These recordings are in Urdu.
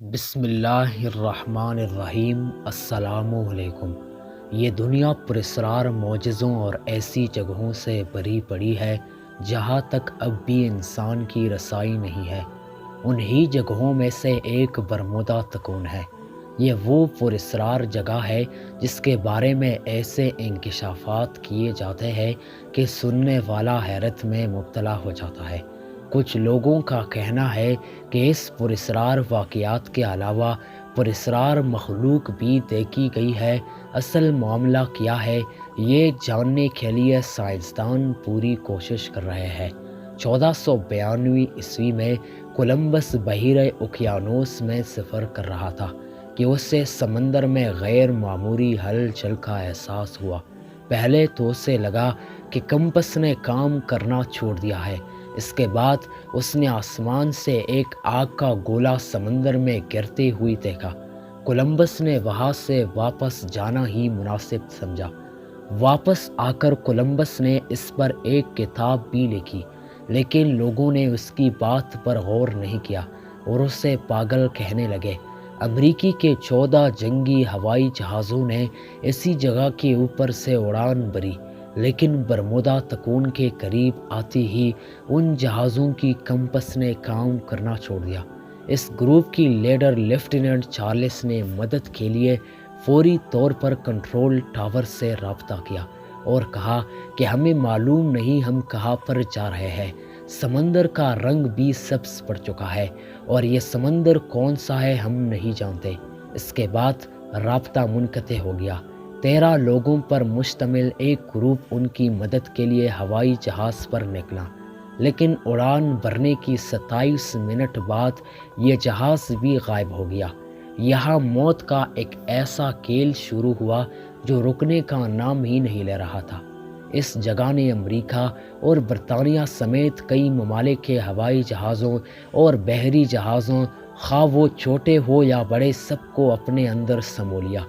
بسم اللہ الرحمن الرحیم۔ السلام علیکم۔ یہ دنیا پراسرار معجزوں اور ایسی جگہوں سے بھری پڑی ہے جہاں تک اب بھی انسان کی رسائی نہیں ہے۔ انہی جگہوں میں سے ایک برمودا تکون ہے۔ یہ وہ پراسرار جگہ ہے جس کے بارے میں ایسے انکشافات کیے جاتے ہیں کہ سننے والا حیرت میں مبتلا ہو جاتا ہے۔ کچھ لوگوں کا کہنا ہے کہ اس پراسرار واقعات کے علاوہ پراسرار مخلوق بھی دیکھی گئی ہے۔ اصل معاملہ کیا ہے، یہ جاننے کے لیے سائنسدان پوری کوشش کر رہے ہیں۔ 1492 عیسوی میں کولمبس بحیرہ اوقیانوس میں سفر کر رہا تھا کہ اسے سمندر میں غیر معمولی ہلچل کا احساس ہوا۔ پہلے تو اسے لگا کہ کمپس نے کام کرنا چھوڑ دیا ہے۔ اس کے بعد اس نے آسمان سے ایک آگ کا گولا سمندر میں گرتے ہوئی دیکھا۔ کولمبس نے وہاں سے واپس جانا ہی مناسب سمجھا۔ واپس آ کر کولمبس نے اس پر ایک کتاب بھی لکھی، لیکن لوگوں نے اس کی بات پر غور نہیں کیا اور اسے پاگل کہنے لگے۔ امریکی کے 14 جنگی ہوائی جہازوں نے اسی جگہ کے اوپر سے اڑان بھری، لیکن برمودا تکون کے قریب آتے ہی ان جہازوں کی کمپس نے کام کرنا چھوڑ دیا۔ اس گروپ کی لیڈر لیفٹیننٹ چارلس نے مدد کے لیے فوری طور پر کنٹرول ٹاور سے رابطہ کیا اور کہا کہ ہمیں معلوم نہیں ہم کہاں پر جا رہے ہیں۔ سمندر کا رنگ بھی سبز پڑ چکا ہے اور یہ سمندر کون سا ہے ہم نہیں جانتے۔ اس کے بعد رابطہ منقطع ہو گیا۔ 13 لوگوں پر مشتمل ایک گروپ ان کی مدد کے لیے ہوائی جہاز پر نکلا، لیکن اڑان بھرنے کی 27 منٹ بعد یہ جہاز بھی غائب ہو گیا۔ یہاں موت کا ایک ایسا کھیل شروع ہوا جو رکنے کا نام ہی نہیں لے رہا تھا۔ اس جگہ نے امریکہ اور برطانیہ سمیت کئی ممالک کے ہوائی جہازوں اور بحری جہازوں، خواہ وہ چھوٹے ہو یا بڑے، سب کو اپنے اندر سمو لیا،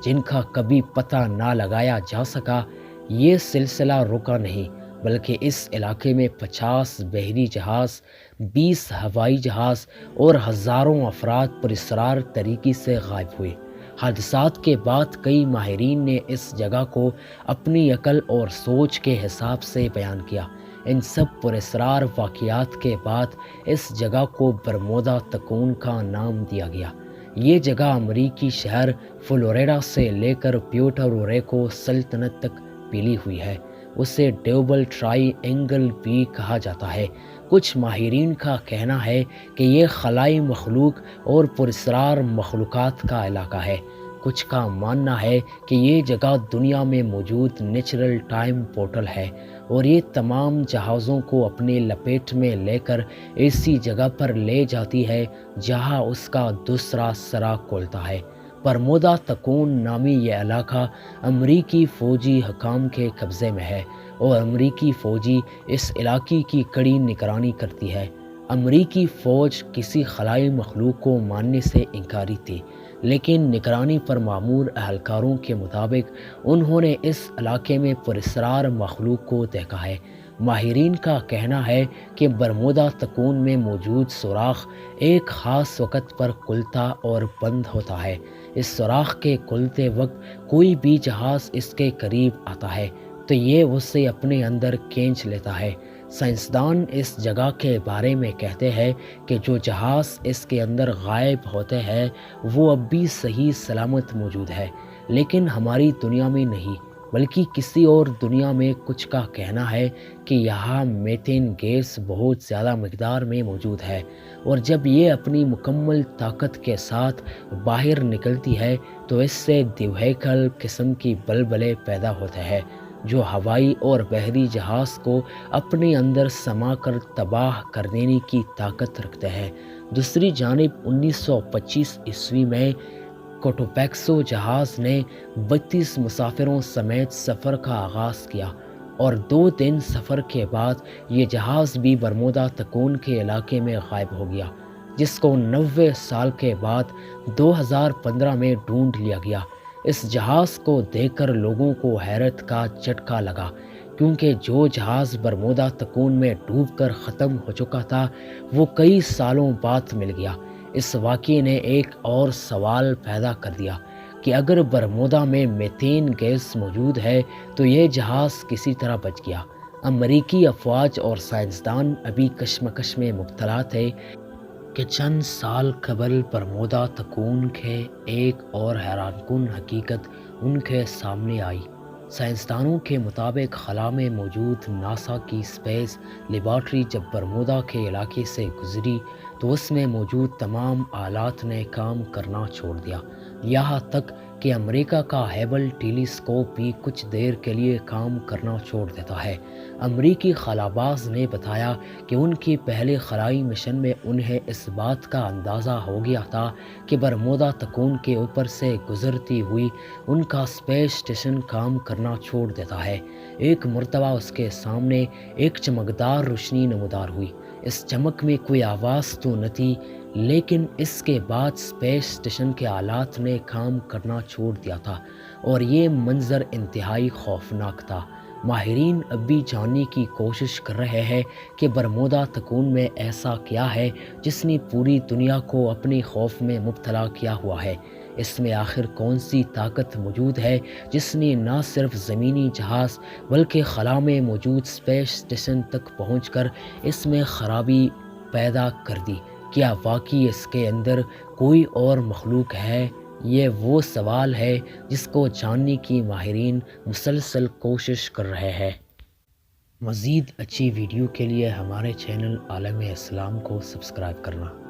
جن کا کبھی پتہ نہ لگایا جا سکا۔ یہ سلسلہ رکا نہیں، بلکہ اس علاقے میں 50 بحری جہاز، 20 ہوائی جہاز اور ہزاروں افراد پراسرار طریقے سے غائب ہوئے۔ حادثات کے بعد کئی ماہرین نے اس جگہ کو اپنی عقل اور سوچ کے حساب سے بیان کیا۔ ان سب پراسرار واقعات کے بعد اس جگہ کو برمودا تکون کا نام دیا گیا۔ یہ جگہ امریکی شہر فلوریڈا سے لے کر پیوٹرو ریکو سلطنت تک پھیلی ہوئی ہے۔ اسے ڈیوبل ٹرائی اینگل بھی کہا جاتا ہے۔ کچھ ماہرین کا کہنا ہے کہ یہ خلائی مخلوق اور پراسرار مخلوقات کا علاقہ ہے۔ کچھ کا ماننا ہے کہ یہ جگہ دنیا میں موجود نیچرل ٹائم پورٹل ہے اور یہ تمام جہازوں کو اپنے لپیٹ میں لے کر ایسی جگہ پر لے جاتی ہے جہاں اس کا دوسرا سرا کھلتا ہے۔ برمودا تکون نامی یہ علاقہ امریکی فوجی حکام کے قبضے میں ہے اور امریکی فوجی اس علاقے کی کڑی نگرانی کرتی ہے۔ امریکی فوج کسی خلائی مخلوق کو ماننے سے انکاری تھی، لیکن نگرانی پر مامور اہلکاروں کے مطابق انہوں نے اس علاقے میں پراسرار مخلوق کو دیکھا ہے۔ ماہرین کا کہنا ہے کہ برمودا تکون میں موجود سوراخ ایک خاص وقت پر کھلتا اور بند ہوتا ہے۔ اس سوراخ کے کھلتے وقت کوئی بھی جہاز اس کے قریب آتا ہے تو یہ اسے اپنے اندر کھینچ لیتا ہے۔ سائنسدان اس جگہ کے بارے میں کہتے ہیں کہ جو جہاز اس کے اندر غائب ہوتے ہیں وہ اب بھی صحیح سلامت موجود ہے، لیکن ہماری دنیا میں نہیں بلکہ کسی اور دنیا میں۔ کچھ کا کہنا ہے کہ یہاں میتین گیس بہت زیادہ مقدار میں موجود ہے اور جب یہ اپنی مکمل طاقت کے ساتھ باہر نکلتی ہے تو اس سے دیوہیکل قسم کی بلبلے پیدا ہوتے ہیں جو ہوائی اور بحری جہاز کو اپنے اندر سما کر تباہ کر دینے کی طاقت رکھتے ہیں۔ دوسری جانب 1925 عیسوی میں کوٹوپیکسو جہاز نے 32 مسافروں سمیت سفر کا آغاز کیا اور 2 دن سفر کے بعد یہ جہاز بھی برمودا تکون کے علاقے میں غائب ہو گیا، جس کو 90 سال کے بعد 2015 میں ڈھونڈ لیا گیا۔ اس جہاز کو دیکھ کر لوگوں کو حیرت کا جھٹکا لگا، کیونکہ جو جہاز برمودا تکون میں ڈوب کر ختم ہو چکا تھا وہ کئی سالوں بعد مل گیا۔ اس واقعے نے ایک اور سوال پیدا کر دیا کہ اگر برمودا میں میتھین گیس موجود ہے تو یہ جہاز کسی طرح بچ گیا۔ امریکی افواج اور سائنسدان ابھی کشمکش میں مبتلا تھے کہ چند سال قبل برمودا تکون کے ایک اور حیران کن حقیقت ان کے سامنے آئی۔ سائنسدانوں کے مطابق خلا میں موجود ناسا کی اسپیس لیبارٹری جب برمودا کے علاقے سے گزری تو اس میں موجود تمام آلات نے کام کرنا چھوڑ دیا، یہاں تک کہ امریکہ کا ہیبل ٹیلی اسکوپ بھی کچھ دیر کے لیے کام کرنا چھوڑ دیتا ہے۔ امریکی خلاباز نے بتایا کہ ان کی پہلے خلائی مشن میں انہیں اس بات کا اندازہ ہو گیا تھا کہ برمودا تکون کے اوپر سے گزرتی ہوئی ان کا اسپیس اسٹیشن کام کرنا چھوڑ دیتا ہے۔ ایک مرتبہ اس کے سامنے ایک چمکدار روشنی نمودار ہوئی۔ اس چمک میں کوئی آواز تو نہ تھی، لیکن اس کے بعد اسپیس اسٹیشن کے آلات نے کام کرنا چھوڑ دیا تھا اور یہ منظر انتہائی خوفناک تھا۔ ماہرین اب بھی جاننے کی کوشش کر رہے ہیں کہ برمودا تکون میں ایسا کیا ہے جس نے پوری دنیا کو اپنے خوف میں مبتلا کیا ہوا ہے۔ اس میں آخر کون سی طاقت موجود ہے جس نے نہ صرف زمینی جہاز بلکہ خلا میں موجود اسپیس اسٹیشن تک پہنچ کر اس میں خرابی پیدا کر دی؟ کیا واقعی اس کے اندر کوئی اور مخلوق ہے؟ یہ وہ سوال ہے جس کو جاننے کی ماہرین مسلسل کوشش کر رہے ہیں۔ مزید اچھی ویڈیو کے لیے ہمارے چینل عالم اسلام کو سبسکرائب کرنا۔